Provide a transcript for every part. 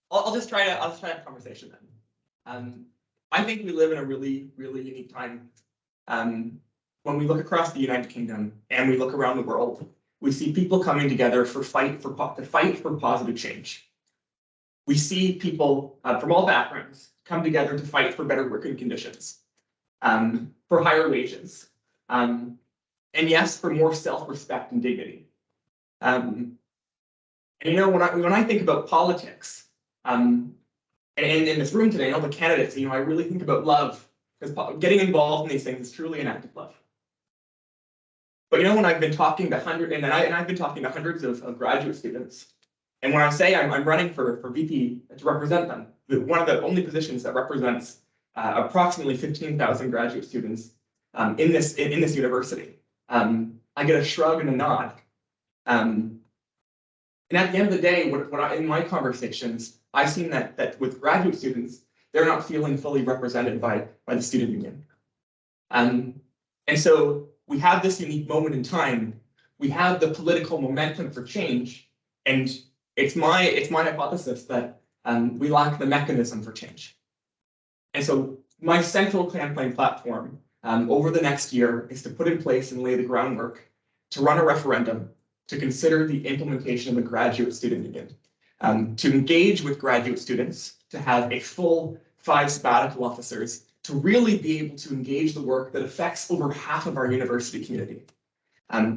I'll just try to have a conversation then. I think we live in a really unique time. When we look across the United Kingdom and we look around the world, we see people coming together to fight for positive change. We see people from all backgrounds come together to fight for better working conditions, for higher wages, and yes, for more self-respect and dignity. And you know, when I think about politics, and in this room today, all the candidates, you know, I really think about love, because getting involved in these things is truly an act of love. But you know, when I've been talking to I've been talking to hundreds of graduate students, and when I say I'm running for VP to represent them, one of the only positions that represents approximately 15,000 graduate students in this university, I get a shrug and a nod. And at the end of the day, in my conversations, I've seen that with graduate students, they're not feeling fully represented by the student union. And so we have this unique moment in time. We have the political momentum for change, and it's my hypothesis that we lack the mechanism for change. And so my central campaign platform over the next year is to put in place and lay the groundwork to run a referendum to consider the implementation of the graduate student union, to engage with graduate students, to have a full 5 sabbatical officers, to really be able to engage the work that affects over half of our university community.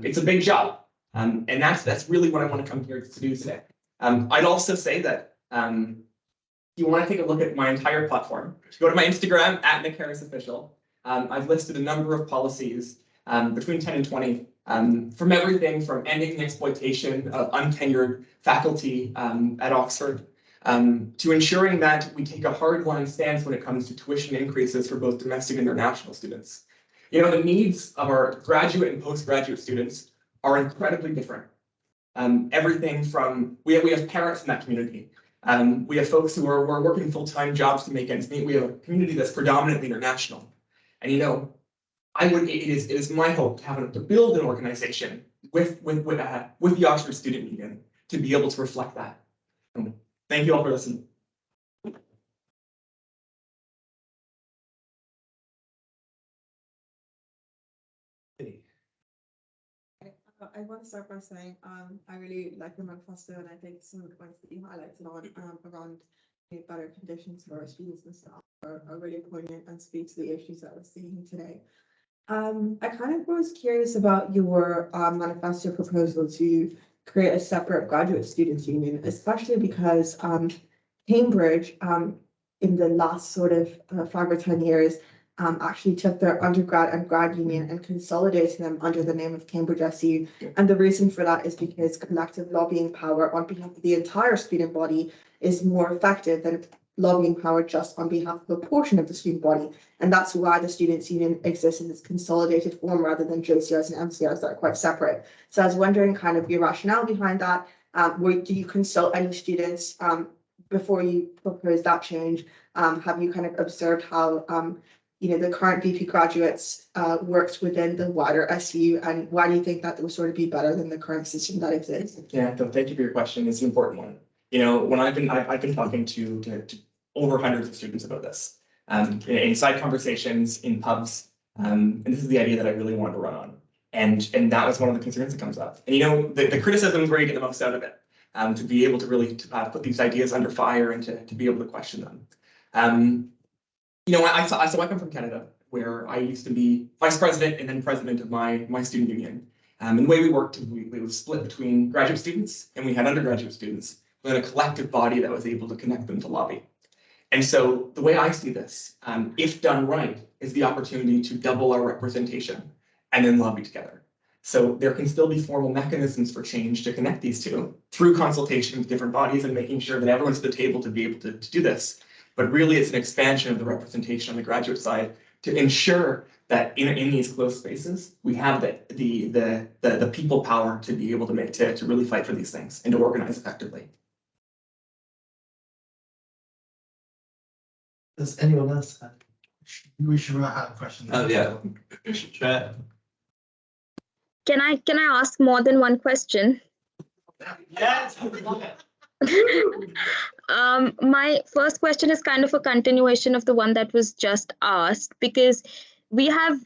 It's a big job, and that's really what I want to come here to do today. I'd also say that if you want to take a look at my entire platform, go to my Instagram @NickHarrisOfficial. I've listed a number of policies between 10 and 20, from everything from ending the exploitation of untenured faculty at Oxford, to ensuring that we take a hardline stance when it comes to tuition increases for both domestic and international students. You know, the needs of our graduate and postgraduate students are incredibly different. Everything from, we have parents in that community. We have folks who are working full-time jobs to make ends meet. We have a community that's predominantly international. And you know, it is my hope to build an organization with the Oxford Student Union to be able to reflect that. Thank you all for listening. I want to start by saying I really like your manifesto, and I think some of the points that you highlighted on around better conditions for our students and staff are really poignant and speak to the issues that we're seeing today. I kind of was curious about your manifesto proposal to create a separate graduate students union, especially because Cambridge in the last sort of 5 or 10 years actually took their undergrad and grad union and consolidated them under the name of Cambridge SU. And the reason for that is because collective lobbying power on behalf of the entire student body is more effective than lobbying power just on behalf of a portion of the student body. And that's why the students union exists in this consolidated form rather than JCRs and MCRs that are quite separate. So I was wondering kind of your rationale behind that. Do you consult any students before you propose that change? Have you kind of observed how the current VP graduates works within the wider SU, and why do you think that would sort of be better than the current system that exists? Yeah, so thank you for your question. It's an important one. You know, when I've been talking to over hundreds of students about this, in side conversations, in pubs, and this is the idea that I really wanted to run on. And that was one of the concerns that comes up. And you know, the criticism is where you get the most out of it, to be able to really put these ideas under fire and to be able to question them. You know, I come from Canada, where I used to be vice president and then president of my student union. And the way we worked, we would split between graduate students and we had undergraduate students. We had a collective body that was able to connect them to lobby. And so the way I see this, if done right, is the opportunity to double our representation and then lobby together. So there can still be formal mechanisms for change to connect these two through consultation with different bodies and making sure that everyone's at the table to be able to do this. But really, it's an expansion of the representation on the graduate side to ensure that in these closed spaces, we have the people power to be able to really fight for these things and to organize effectively. Does anyone else have? We should have a question. Oh yeah. Can I ask more than one question? Yes. My first question is kind of a continuation of the one that was just asked, because we have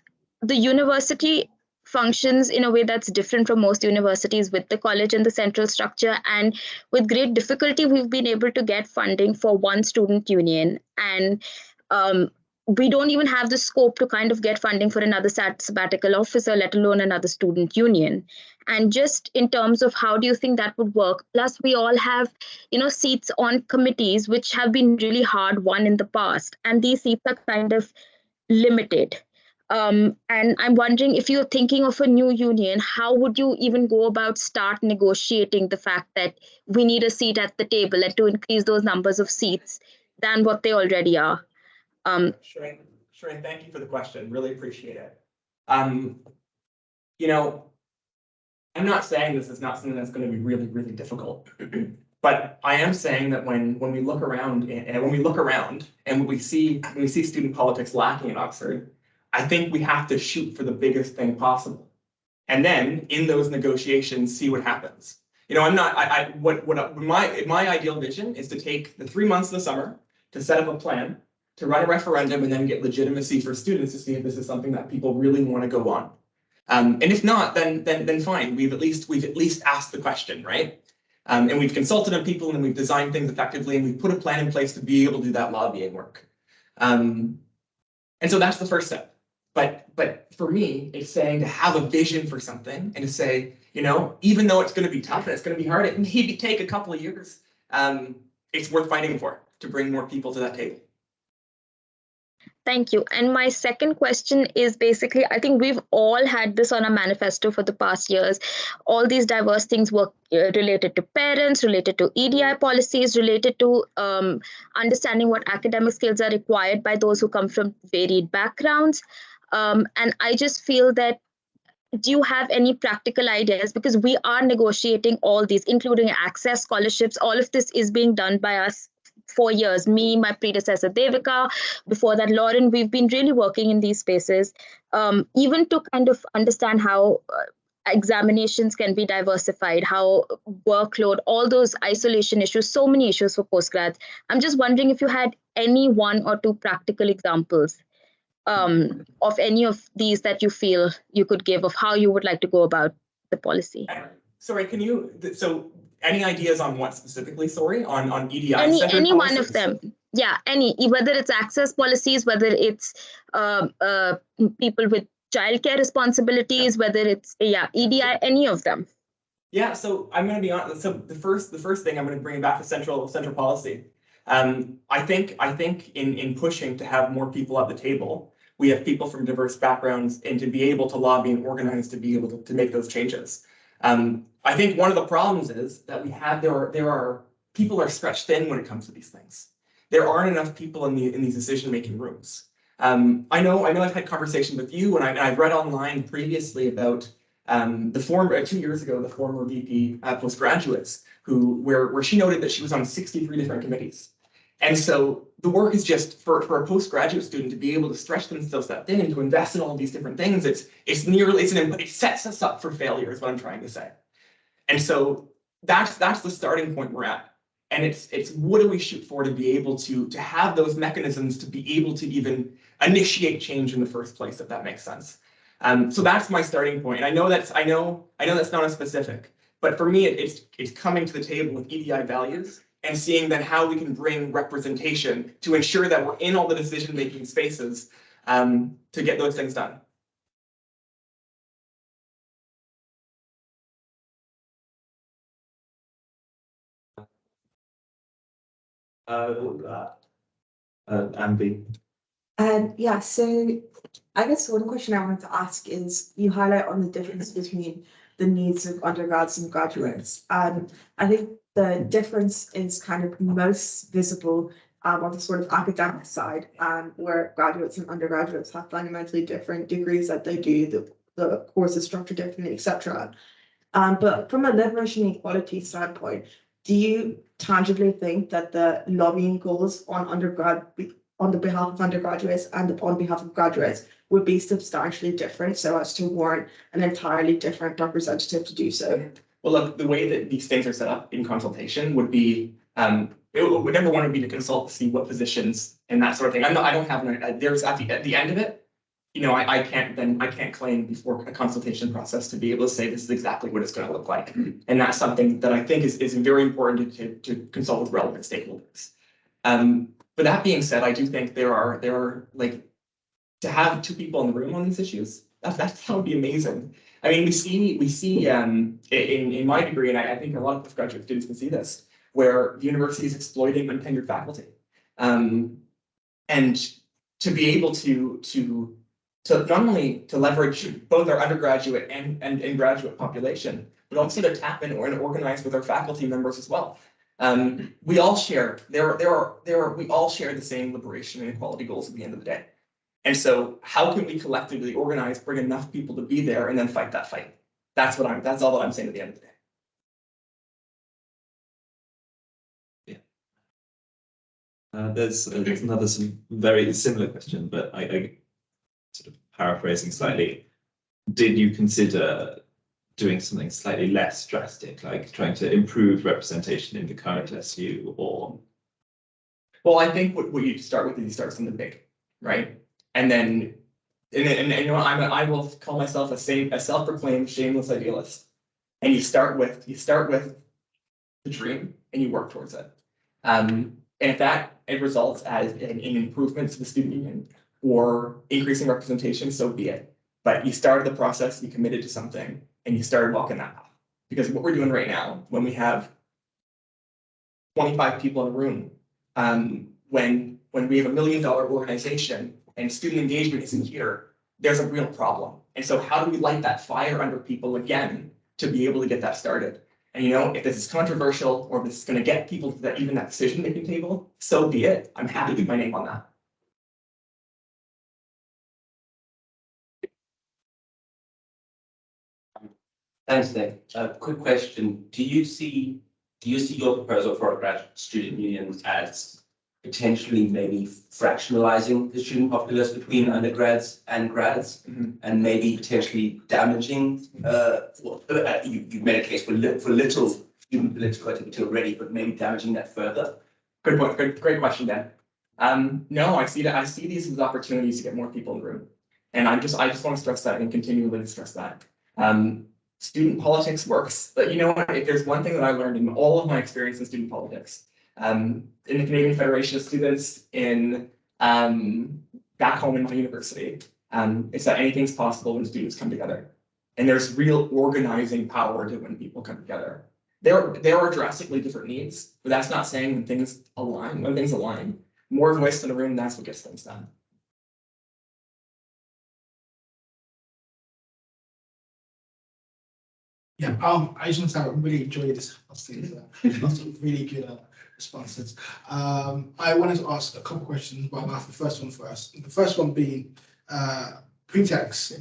the university functions in a way that's different from most universities with the college and the central structure. And with great difficulty, we've been able to get funding for one student union. And we don't even have the scope to kind of get funding for another sabbatical officer, let alone another student union. And just in terms of how do you think that would work? Plus, we all have, seats on committees which have been really hard won in the past, and these seats are kind of limited. And I'm wondering, if you're thinking of a new union, how would you even go about start negotiating the fact that we need a seat at the table and to increase those numbers of seats than what they already are? Sure, thank you for the question. Really appreciate it. You know, I'm not saying this is not something that's going to be really, really difficult, but I am saying that when we look around and we see student politics lacking in Oxford, I think we have to shoot for the biggest thing possible, and then in those negotiations see what happens. My ideal vision is to take the 3 months of the summer to set up a plan, to run a referendum, and then get legitimacy for students to see if this is something that people really want to go on. And if not, then fine. We've at least asked the question, right? And we've consulted on people, and we've designed things effectively, and we've put a plan in place to be able to do that lobbying work. And so that's the first step. But for me, it's saying to have a vision for something and to say, even though it's going to be tough and it's going to be hard, it maybe take a couple of years. It's worth fighting for to bring more people to that table. Thank you. And my second question is basically, I think we've all had this on our manifesto for the past years. All these diverse things were related to parents, related to EDI policies, related to understanding what academic skills are required by those who come from varied backgrounds. And I just feel that, do you have any practical ideas? Because we are negotiating all these, including access scholarships. All of this is being done by us 4 years. Me, my predecessor Devika, before that Lauren, we've been really working in these spaces, even to kind of understand how examinations can be diversified, how workload, all those isolation issues, so many issues for postgrads. I'm just wondering if you had any 1 or 2 practical examples of any of these that you feel you could give of how you would like to go about the policy. Sorry, so any ideas on what specifically, on EDI? Any one of them. Yeah, whether it's access policies, whether it's people with childcare responsibilities, whether it's EDI, any of them. Yeah, so I'm going to be honest. So the first thing I'm going to bring back to central policy. I think in pushing to have more people at the table, we have people from diverse backgrounds, and to be able to lobby and organize to be able to make those changes. I think one of the problems is that people are stretched thin when it comes to these things. There aren't enough people in these decision-making rooms. I know I've had conversations with you, and I've read online previously about 2 years ago, the former VP postgraduates where she noted that she was on 63 different committees. And so the work is just for a postgraduate student to be able to stretch themselves that thin and to invest in all of these different things. It sets us up for failure, is what I'm trying to say. And so that's the starting point we're at. And it's what do we shoot for to be able to have those mechanisms to be able to even initiate change in the first place, if that makes sense. So that's my starting point. And I know that's not a specific, but for me it's coming to the table with EDI values and seeing then how we can bring representation to ensure that we're in all the decision-making spaces to get those things done. Andy. Yeah, so I guess one question I wanted to ask is, you highlight on the difference between the needs of undergrads and graduates. And I think the difference is kind of most visible on the sort of academic side, where graduates and undergraduates have fundamentally different degrees that they do, the course is structured differently, etc. But from a liberation and equality standpoint, do you tangibly think that the lobbying goals on the behalf of undergraduates and on behalf of graduates would be substantially different so as to warrant an entirely different representative to do so? Well, look, the way that these things are set up in consultation would be, number one would be to consult to see what positions and that sort of thing. I don't have, there's at the end of it, you know, I can't claim before a consultation process to be able to say this is exactly what it's going to look like. And that's something that I think is very important to consult with relevant stakeholders. But that being said, I do think there are like, to have two people in the room on these issues, that would be amazing. I mean, we see in my degree, and I think a lot of postgraduate students can see this, where the university is exploiting untenured faculty. And to be able to not only to leverage both our undergraduate and graduate population, but also to tap in and organize with our faculty members as well. We all share we all share the same liberation and equality goals at the end of the day. And so how can we collectively organize, bring enough people to be there and then fight that fight? That's all that I'm saying at the end of the day. Yeah. There's another very similar question, but I sort of paraphrasing slightly. Did you consider doing something slightly less drastic, like trying to improve representation in the current SU, or? Well, I think what you start with is you start with something big, right? And then, you know, I will call myself a self-proclaimed shameless idealist. And you start with the dream and you work towards it. And if it results as an improvement to the student union or increasing representation, so be it. But you started the process, you committed to something, and you started walking that path. Because what we're doing right now, when we have 25 people in a room, when we have $1 million organization and student engagement isn't here, there's a real problem. And so how do we light that fire under people again to be able to get that started? And you know, if this is controversial or if this is going to get people to that decision-making table, so be it. I'm happy to put my name on that. Thanks, Nick. Quick question. Do you see your proposal for a graduate student union as potentially maybe fractionalizing the student populace between undergrads and grads, and maybe potentially damaging, you made a case for little student political activity already, but maybe damaging that further? Good point. Great question, Dan. No, I see these as opportunities to get more people in the room. And I just want to stress that and continually stress that. Student politics works, but you know what? If there's one thing that I learned in all of my experience in student politics, in the Canadian Federation of Students, in back home in my university, is that anything's possible when students come together. And there's real organizing power to when people come together. There are drastically different needs, but that's not saying when things align, more voice in the room, that's what gets things done. Yeah, I just want to say I really enjoyed this. Lots of really good responses. I wanted to ask a couple questions, but I'll ask the first one first. The first one being pretext.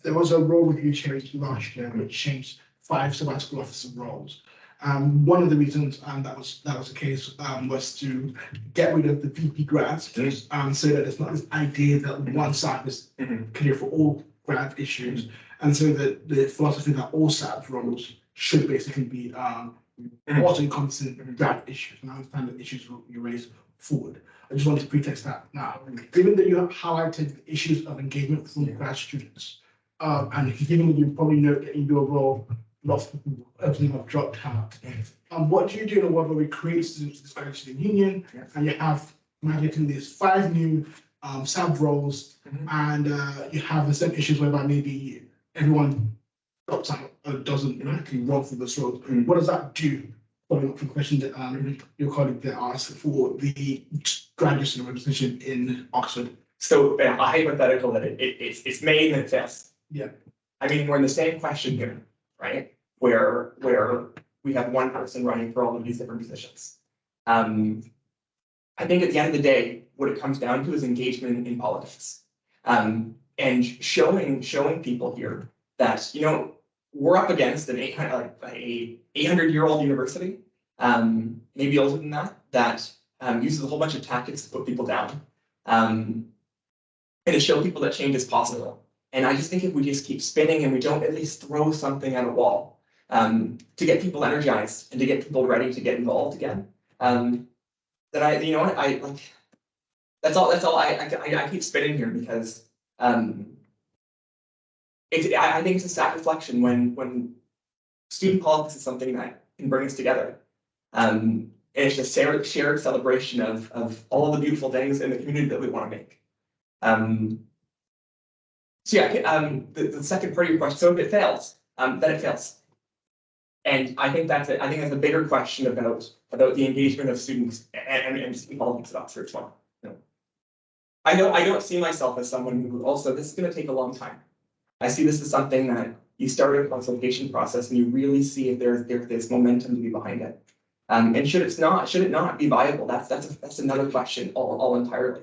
There was a role review change last year which changed 5 sabbatical officer roles. One of the reasons that was the case was to get rid of the VP grads, so that there's not this idea that one side is clear for all grad issues. And so the philosophy that all SABs roles should basically be also encompassing grad issues. And I understand the issues you raised forward. I just wanted to pretext that now. Given that you have highlighted issues of engagement from grad students, and given that you probably know that in your role, lots of people have dropped out. What do you do in a world where we create students discouraged in the union, and you have magically these 5 new SAB roles, and you have the same issues whereby maybe everyone drops out or doesn't actually run for this role? What does that do? Following up from the question that your colleague there asked for the graduate student representation in Oxford. So a hypothetical that it's made and it fails. Yeah. I mean, we're in the same question here, right? Where we have one person running for all of these different positions. I think at the end of the day, what it comes down to is engagement in politics. And showing people here that, you know, we're up against an 800-year-old university, maybe older than that uses a whole bunch of tactics to put people down, and to show people that change is possible. And I just think if we just keep spinning and we don't at least throw something at a wall, to get people energized and to get people ready to get involved again. That I, you know what, I like, that's all I keep spinning here because, I think it's a sad reflection when student politics is something that can bring us together. And it's just shared celebration of all the beautiful things in the community that we want to make. So yeah, the second part of your question, so if it fails, then it fails. And I think that's a bigger question about the engagement of students and student politics at Oxford as well. You know, I don't see myself as someone who also, this is going to take a long time. I see this as something that you start a consultation process and you really see if there's momentum to be behind it. And should it not be viable? That's another question all entirely.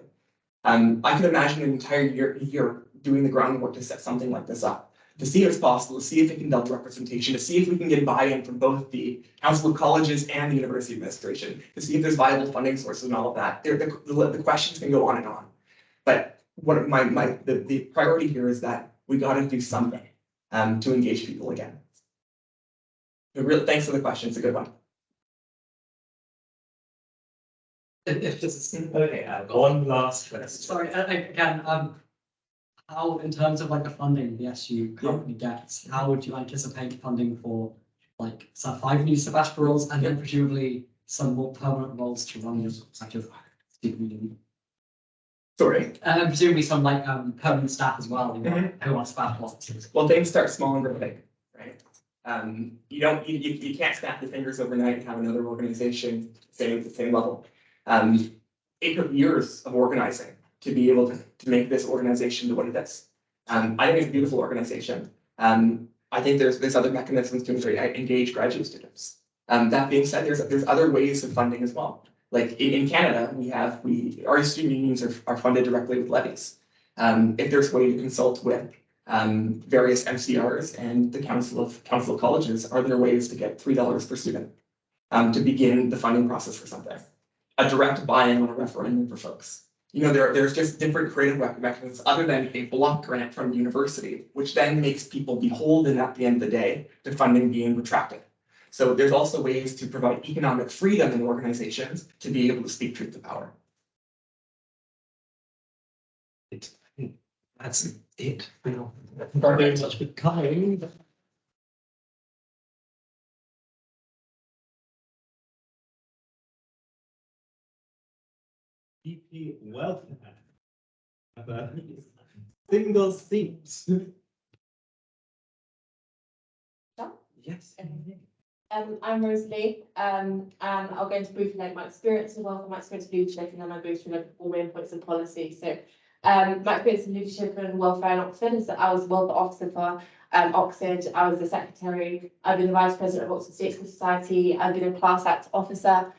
I could imagine an entire year doing the groundwork to set something like this up, to see if it's possible, to see if it can double representation, to see if we can get buy-in from both the Council of Colleges and the University Administration, to see if there's viable funding sources and all of that. The questions can go on and on. But what the priority here is that we got to do something to engage people again. Thanks for the question. It's a good one. If this is okay, one last question. Sorry, again, how in terms of like the funding the SU currently gets, how would you anticipate funding for like 5 new sabbatical roles and then presumably some more permanent roles to run such as student union? Sorry. And presumably some like permanent staff as well, who want sabbatical officers. Well, things start small and grow big, right? You can't snap your fingers overnight and have another organization stay at the same level. It took years of organizing to be able to make this organization do what it is. I think it's a beautiful organization. I think there's other mechanisms to engage graduate students. That being said, there's other ways of funding as well. Like in Canada, our student unions are funded directly with levies. If there's a way to consult with various MCRs and the Council of Colleges, are there ways to get $3 per student to begin the funding process for something? A direct buy-in on a referendum for folks. You know, there's just different creative mechanisms other than a block grant from the university, which then makes people beholden at the end of the day to funding being retracted. So there's also ways to provide economic freedom in organizations to be able to speak truth to power. That's it. Very much for coming. EP welfare. Single seats. Yes. I'm Rosalie, and I'll go into briefly like my experience in wealth, my experience in leadership, and then I'll go through like all main points of policy. So, my experience in leadership and welfare in Oxford is that I was welfare officer for Oxford. I was the secretary. I've been the vice president of Oxford State School Society. I've been a class act officer.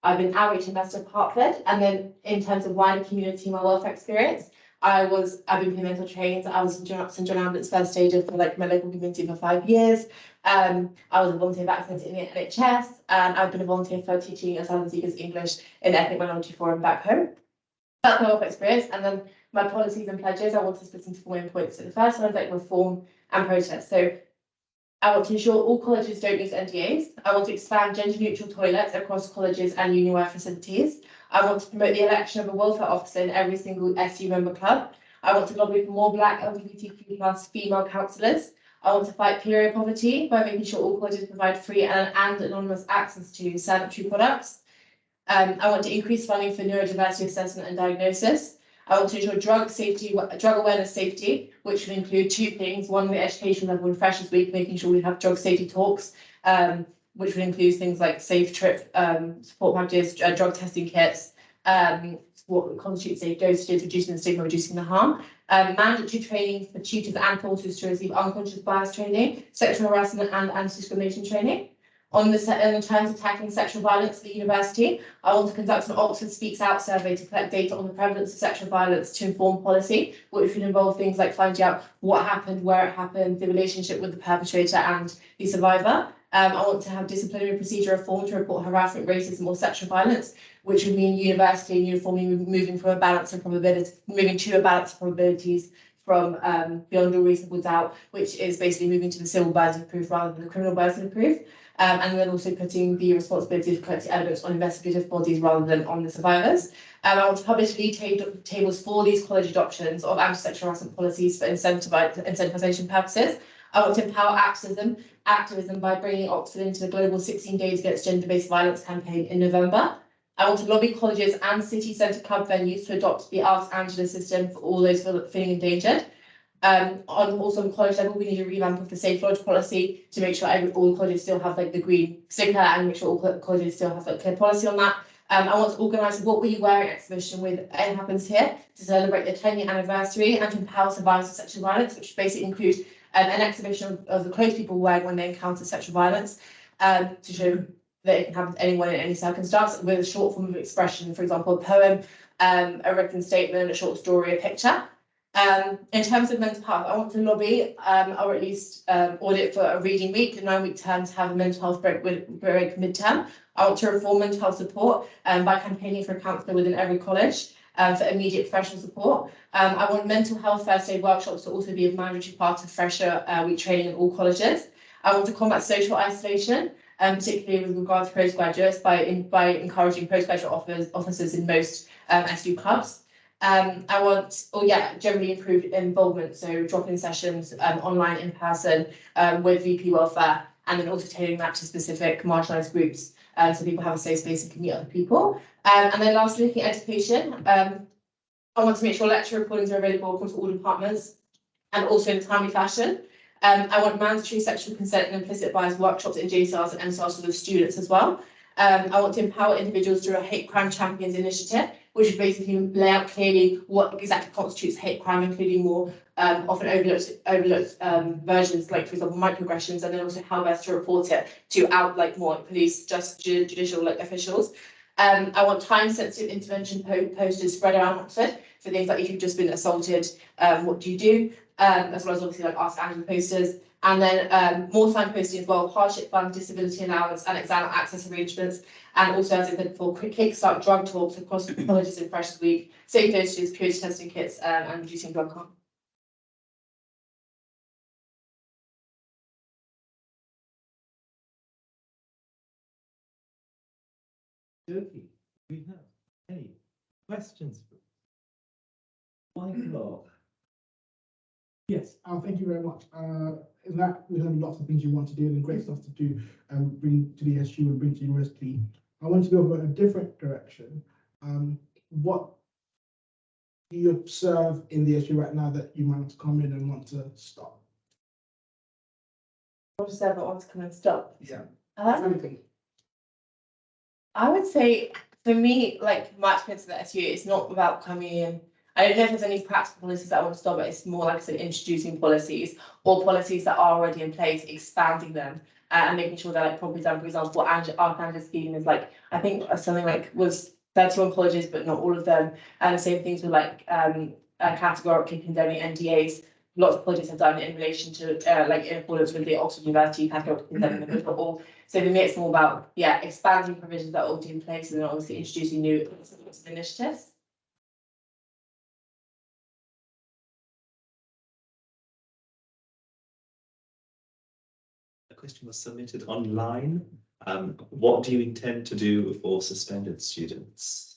I've been outreach ambassador of Hartford, and then in terms of wider community, my welfare experience, I've been mental trained. I was St John Ambulance first aider for like my local community for 5 years. I was a volunteer vaccinator in the NHS, and I've been a volunteer for teaching asylum seekers English in Ethnic Minority Forum back home. That's my welfare experience, and then my policies and pledges. I want to split into 4 main points. So the first one is like reform and protest. So I want to ensure all colleges don't use NDAs. I want to expand gender-neutral toilets across colleges and union-wide facilities. I want to promote the election of a welfare officer in every single SU member club. I want to lobby for more Black LGBTQ+ female councillors. I want to fight period poverty by making sure all colleges provide free and anonymous access to sanitary products. I want to increase funding for neurodiversity assessment and diagnosis. I want to ensure drug awareness safety, which will include 2 things. One, the education level in Freshers Week, making sure we have drug safety talks, which will include things like safe trip support packages, drug testing kits, what constitutes safe dosages, reducing the stigma, reducing the harm. Mandatory training for tutors and porters to receive unconscious bias training, sexual harassment and anti-discrimination training. In terms of tackling sexual violence at the university, I want to conduct an Oxford Speaks Out survey to collect data on the prevalence of sexual violence to inform policy, which would involve things like finding out what happened, where it happened, the relationship with the perpetrator and the survivor. I want to have disciplinary procedure reform to report harassment, racism or sexual violence, which would mean university and uniformly moving to a balance of probabilities from beyond all reasonable doubt, which is basically moving to the civil burden of proof rather than the criminal burden of proof. And then also putting the responsibility of collecting evidence on investigative bodies rather than on the survivors. I want to publish lead tables for these college adoptions of anti-sexual harassment policies for incentivization purposes. I want to empower activism by bringing Oxford into the global 16 Days Against Gender-Based Violence campaign in November. I want to lobby colleges and city centre club venues to adopt the Ask Angela system for all those feeling endangered. Also on college level, we need a revamp of the Safe Lodge policy to make sure all colleges still have like the green sticker and make sure all colleges still have like clear policy on that. I want to organise a What Were You Wearing exhibition with It Happens Here to celebrate the 10-year anniversary and to empower survivors of sexual violence, which basically includes an exhibition of the clothes people wear when they encounter sexual violence, to show that it can happen to anyone in any circumstance with a short form of expression, for example, a poem, a written statement, a short story, a picture. In terms of mental health, I want to lobby, or at least audit for a reading week, a 9-week term to have a mental health break midterm. I want to reform mental health support by campaigning for a counsellor within every college for immediate professional support. I want mental health first aid workshops to also be a mandatory part of fresher week training in all colleges. I want to combat social isolation, particularly with regard to postgraduates by encouraging postgraduate officers in most SU clubs. I want, generally improved involvement, so drop-in sessions, online, in person, with VP welfare, and then also tailoring that to specific marginalised groups, so people have a safe space and can meet other people. And then lastly, looking at education, I want to make sure lecture recordings are available across all departments and also in a timely fashion. I want mandatory sexual consent and implicit bias workshops in JSRs and MSRs for the students as well. I want to empower individuals through a hate crime champions initiative, which is basically lay out clearly what exactly constitutes hate crime, including more often overlooked versions, like for example microaggressions, and then also how best to report it to out like more police, judicial like officials. I want time-sensitive intervention posters spread around Oxford for things like if you've just been assaulted, what do you do? As well as obviously like Ask Angela posters. And then more signposting as well, hardship fund, disability allowance, and exam access arrangements. And also, as I said before, kickstart drug talks across colleges in Freshers Week, safe dosages, purity testing kits, and reducing drug harm. Okay, we have any questions? Michael. Yes, thank you very much. In that, we have lots of things you want to do and great stuff to do and bring to the SU and bring to university. I want to go over a different direction. What do you observe in the SU right now that you might want to come in and want to stop? Observe that want to come and stop. Yeah. Anything. I would say for me, like my experience at the SU, it's not about coming in. I don't know if there's any practical policies that I want to stop, but it's more like I said, introducing policies or policies that are already in place, expanding them and making sure they're like properly done. For example, our Angela scheme is like, I think something like was 31 colleges, but not all of them. And the same things with like categorically condemning NDAs. Lots of colleges have done in relation to like in accordance with the Oxford University categorically condemning them, but not all. So for me, it's more about expanding provisions that are already in place and then obviously introducing new initiatives. A question was submitted online. What do you intend to do for suspended students?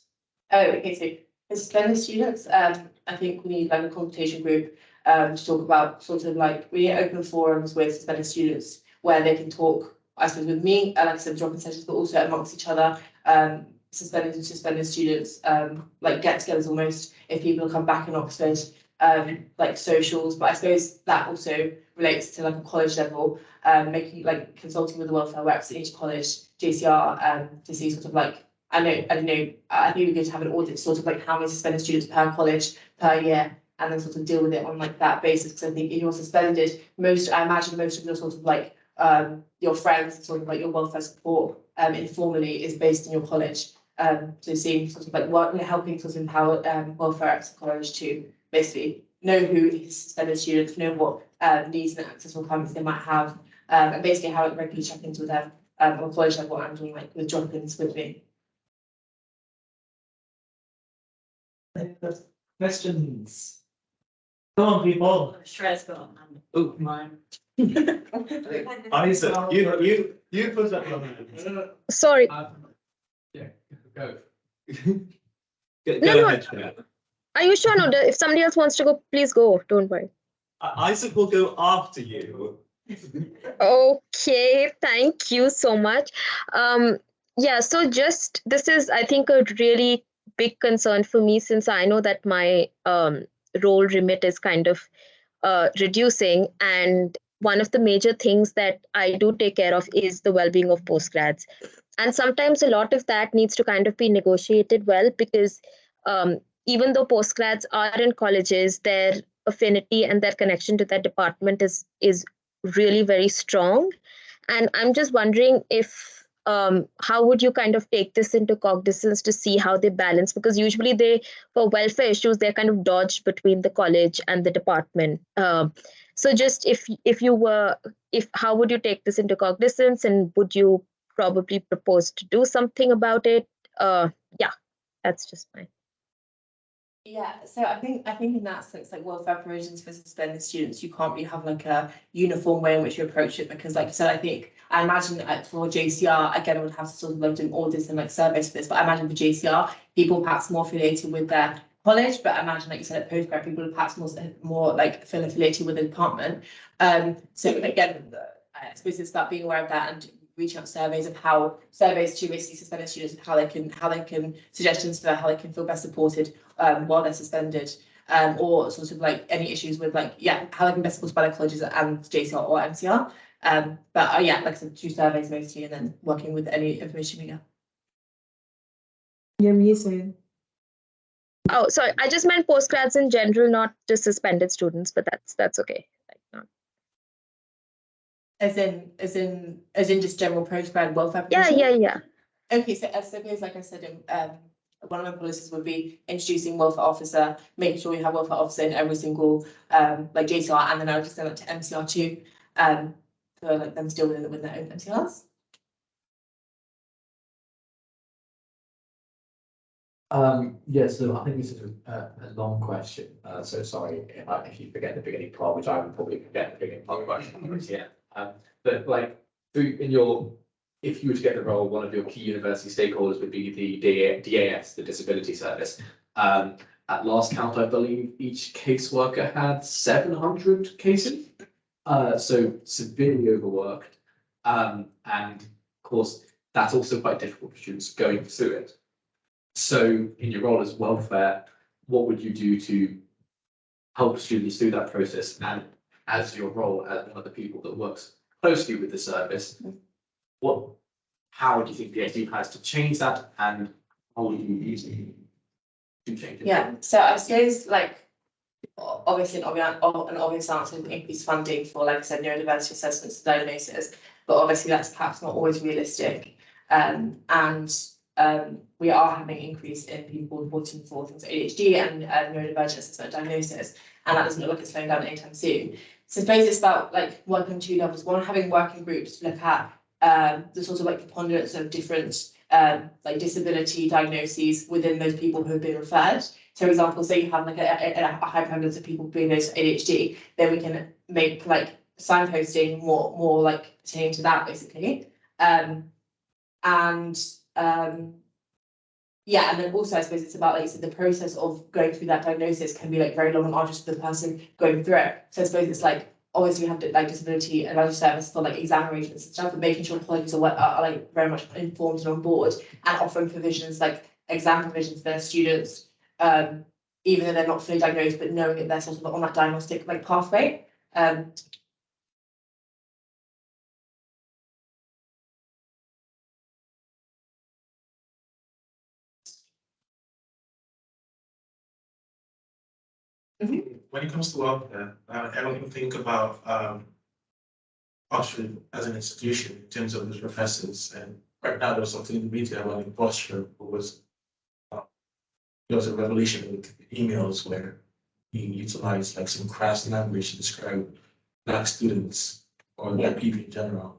Oh, okay, so for suspended students, I think we need like a consultation group to talk about sort of like we open forums with suspended students where they can talk, I suppose, with me, like I said, drop-in sessions, but also amongst each other. Suspended and suspended students, like get-togethers almost if people come back in Oxford, like socials. But I suppose that also relates to like a college level, making like consulting with the welfare reps in each college, JCR, to see sort of like I think it'd be good to have an audit, sort of like how many suspended students per college per year, and then sort of deal with it on like that basis. Because I think if you're suspended, I imagine most of your sort of like your friends, sort of like your welfare support informally is based in your college. So seeing sort of like helping sort of empower welfare reps at college to basically know who is suspended students, know what needs and access requirements they might have, and basically have regular check-ins with them on college level and doing like with drop-ins with me. Questions? Come on, people. Shreds got. Oh, Mine. Isaac, you put up your hand. Sorry. Yeah, go. Go No. ahead, Shreya. Are you sure? No, if somebody else wants to go, please go. Don't worry. Isaac will go after you. Okay, thank you so much. Yeah, so just this is, I think, a really big concern for me since I know that my role remit is kind of reducing. And one of the major things that I do take care of is the well-being of postgrads. And sometimes a lot of that needs to kind of be negotiated well because even though postgrads are in colleges, their affinity and their connection to that department is really very strong. And I'm just wondering if how would you kind of take this into cognizance to see how they balance? Because usually they, for welfare issues, they're kind of dodged between the college and the department. So just if you were, if how would you take this into cognizance, and would you probably propose to do something about it? Yeah, that's just my. Yeah, so I think in that sense, like welfare provisions for suspended students, you can't really have like a uniform way in which you approach it because, like you said, I imagine for JCR again, I would have to sort of like do audits and like surveys for this, but I imagine for JCR, people perhaps more affiliated with their college, but I imagine, like you said, at postgrad, people are perhaps more like feel affiliated with the department. So again, I suppose it's about being aware of that and reaching out surveys to basically suspended students and how they can suggestions for how they can feel best supported while they're suspended, or sort of like any issues with like how they can best supported by their colleges and JCR or MCR. But like I said, 2 surveys mostly, and then working with any information we get. Yeah, me saying. Oh, sorry, I just meant postgrads in general, not just suspended students, but that's okay. Like, not. As in just general postgrad welfare Yeah. provision? Okay, so I suppose, like I said, one of my policies would be introducing welfare officer, making sure we have welfare officer in every single like JCR, and then I would just send it to MCR too, for like them to deal with their own MCRs. Yeah, so I think this is a long question. So sorry if you forget the beginning part, which I would probably forget the beginning part of the question. Yeah. But like if you were to get the role, one of your key university stakeholders would be the DAS, the Disability Service. At last count, I believe each caseworker had 700 cases. So severely overworked. And of course, that's also quite difficult for students going through it. So in your role as welfare, what would you do to help students through that process? And as your role as one of the people that works closely with the service, how do you think the SD has to change that, and how would you use it to change it? Yeah, so I suppose like obviously an obvious answer is increased funding for, like I said, neurodiversity assessments and diagnosis, but obviously that's perhaps not always realistic. And we are having an increase in people reporting for things like ADHD and neurodivergent assessment diagnosis, and that doesn't look like it's slowing down anytime soon. So I suppose it's about like working on 2 levels. One, having working groups to look at the sort of like preponderance of different like disability diagnoses within those people who have been referred. So, for example, say you have like a high prevalence of people being diagnosed with ADHD, then we can make like signposting more like pertaining to that basically. Yeah, and then also I suppose it's about, like you said, the process of going through that diagnosis can be like very long and arduous for the person going through it. So I suppose it's like obviously we have like disability advisory service for like exam arrangements and stuff, but making sure colleagues are like very much informed and on board and offering provisions like exam provisions for their students, even though they're not fully diagnosed, but knowing that they're sort of on that diagnostic like pathway. When it comes to welfare, I don't even think about Oxford as an institution in terms of the professors. And right now, there's something in the media about imposture, who was there was a revelation with emails where he utilized like some crass language to describe Black students or Black people in general.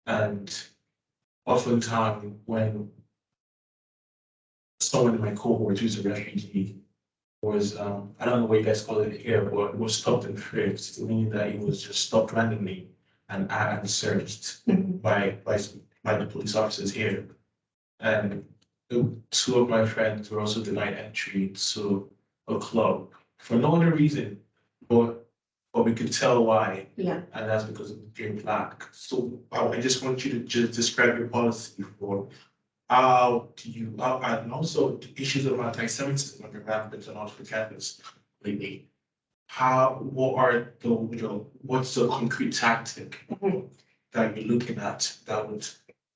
And oftentimes, when someone in my cohort who's a refugee was, I don't know what you guys call it here, but it was stopped and frisked, meaning that it was just stopped randomly and searched by the police officers here. And two of my friends were also denied entry to a club for no other reason, but we could tell why. Yeah. And that's because of the green flag. So I just want you to just describe your policy for how do you, and also the issues of anti-Semitism on your rampant and off the campus lately. What are the, what's the concrete tactic that you're looking at that would,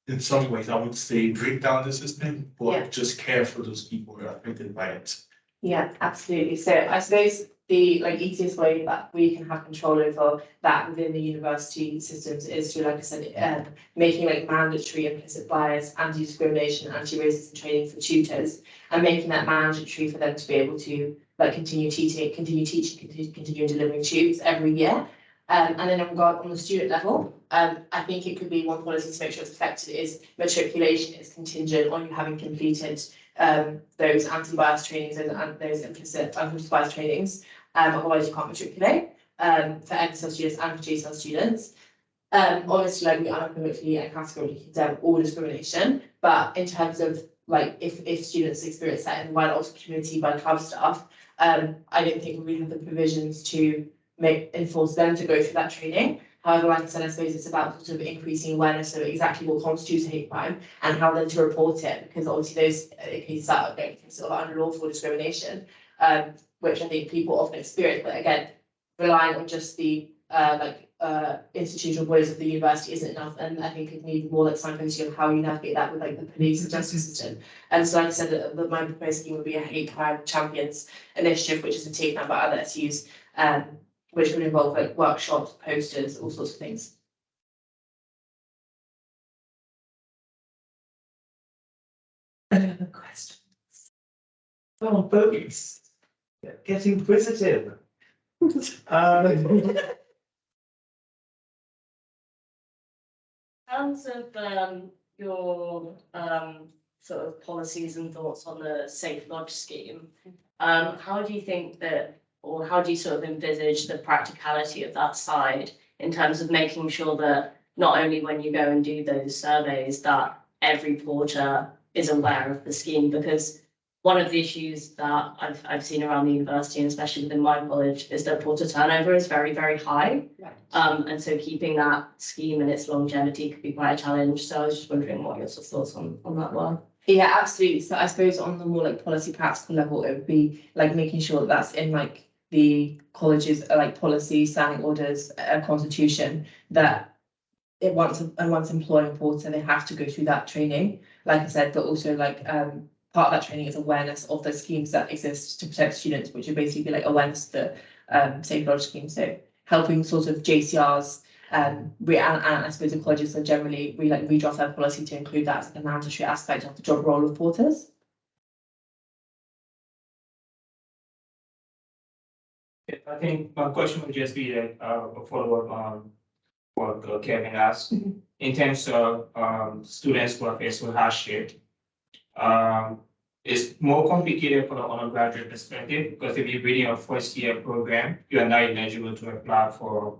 in some ways, I would say break down the system, but Yeah. just care for those people who are affected by it? Yeah, absolutely. So I suppose the easiest way that we can have control over that within the university systems is through, like I said, making mandatory implicit bias, anti-discrimination, anti-racism training for tutors, and making that mandatory for them to be able to continue teaching, continue delivering tutors every year. And then on the student level, I think it could be one policy to make sure it's effective is matriculation is contingent on you having completed those anti-bias trainings and those implicit bias trainings. Otherwise you can't matriculate for MSL students and for GSL students. Obviously, we unequivocally and categorically condemn all discrimination, but in terms of if students experience that in the wider Oxford community by club staff, I don't think we have the provisions to enforce them to go through that training. However, like I said, I suppose it's about sort of increasing awareness of exactly what constitutes hate crime and how then to report it, because obviously those cases are sort of unlawful discrimination, which I think people often experience. But again, relying on just the institutional bodies of the university isn't enough, and I think it needs more signposting of how you navigate that with the police and justice system. And so, like I said, my proposed scheme would be a hate crime champions initiative, which has been taken up by other SUs. Which would involve workshops, posters, all sorts of things. Any other questions? Oh, folks, get inquisitive. Terms of your sort of policies and thoughts on the Safe Lodge scheme, how do you think that, or how do you sort of envisage the practicality of that side in terms of making sure that not only when you go and do those surveys that every porter is aware of the scheme? Because one of the issues that I've seen around the university, and especially within my college, is that porter turnover is very, very high. Right. And so keeping that scheme and its longevity could be quite a challenge. So I was just wondering what your sort of thoughts on that were. Yeah, absolutely. So I suppose on the more policy practical level, it would be making sure that that's in the college's policy, standing orders, constitution, that it once employing a porter, they have to go through that training, like I said, but also part of that training is awareness of the schemes that exist to protect students, which would basically be awareness of the Safe Lodge scheme. So helping sort of JCRs and I suppose the colleges are generally redraft their policy to include that as a mandatory aspect of the job role of porters. I think my question would just be a follow-up on what Kevin asked. In terms of students who are faced with hardship, it's more complicated from an undergraduate perspective, because if you're reading a first-year program, you are not eligible to apply for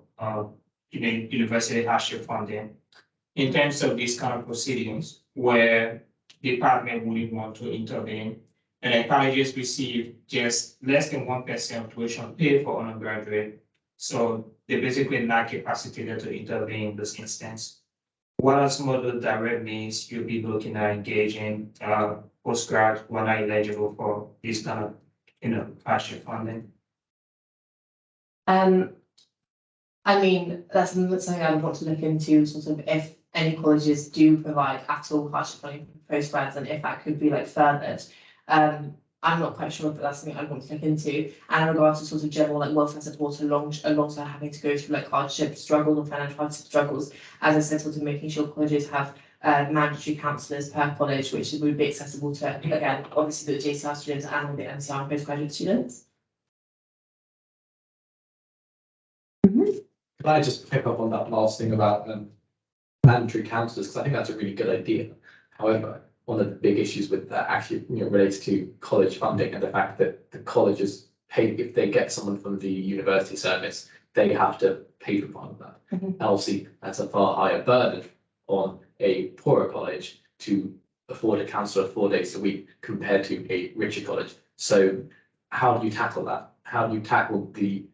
university hardship funding. In terms of these kind of proceedings where the department would want to intervene, and then colleges receive just less than 1% of tuition paid for undergraduate. So they basically lack capacity to intervene in this instance. What are some of the direct means you'll be looking at engaging postgrad who are not eligible for this kind of hardship funding? I mean, that's something I would want to look into, sort of if any colleges do provide at all hardship funding for postgrads, and if that could be furthered. I'm not quite sure if that's something I'd want to look into. And in regards to sort of general welfare support alongside having to go through hardship struggles or financial hardship struggles, as I said, sort of making sure colleges have mandatory counsellors per college, which would be accessible to, again, obviously the JCR students and the MCR and postgraduate students. Can I just pick up on that last thing about mandatory counsellors, because I think that's a really good idea. However, one of the big issues with that actually, relates to college funding and the fact that the colleges pay, if they get someone from the university service, they have to pay for part of that. And obviously, that's a far higher burden on a poorer college to afford a counsellor 4 days a week compared to a richer college. So how do you tackle that? How do you tackle the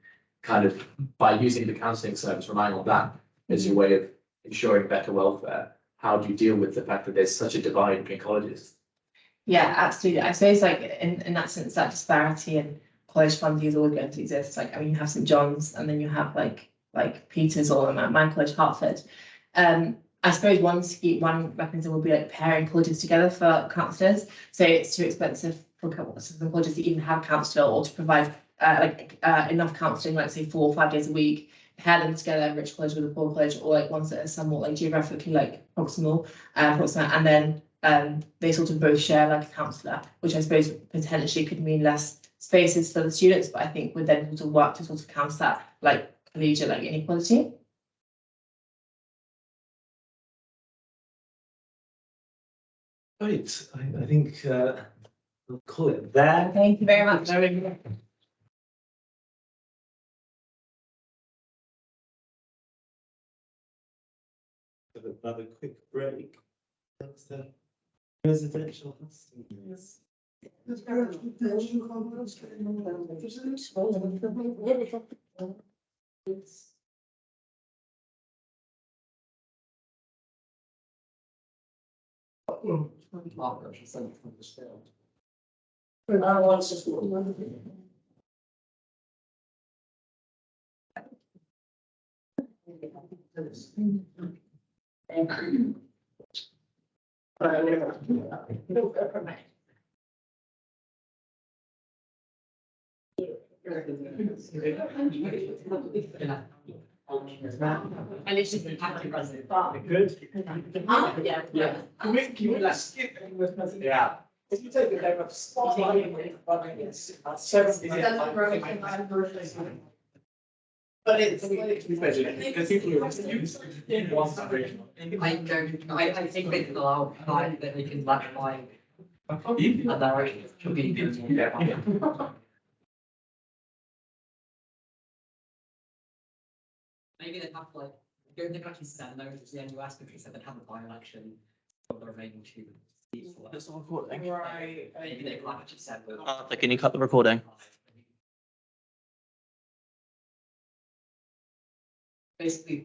kind of, by using the counselling service, relying on that as your way of ensuring better welfare? How do you deal with the fact that there's such a divide between colleges? Yeah, absolutely. I suppose like in that sense, that disparity in college funding is always going to exist. Like, I mean, you have St John's and then you have like Peters or Man College, Hertford. I suppose one mechanism would be like pairing colleges together for counsellors. So it's too expensive for some colleges to even have a counsellor or to provide enough counselling, like say 4 or 5 days a week, pair them together, a rich college with a poor college, or like ones that are somewhat like geographically like proximate, and then they sort of both share like a counsellor, which I suppose potentially could mean less spaces for the students, but I think would then sort of work to sort of counter that like collegiate like inequality. Right, I think we'll call it there. Thank you very much. Have another quick break. That's the residential hustings. I literally have to present. Good. Yeah. Yeah. If you take the name of Spotlight, But it's. I think they can allow that they can match my. And direction should be. Maybe they have like, I don't think I can send those to the NUS because they said they'd have a by-election of the remaining 2 seats. It's not recording. Right. Maybe they can actually send those. Arthur, can you cut the recording? Basically,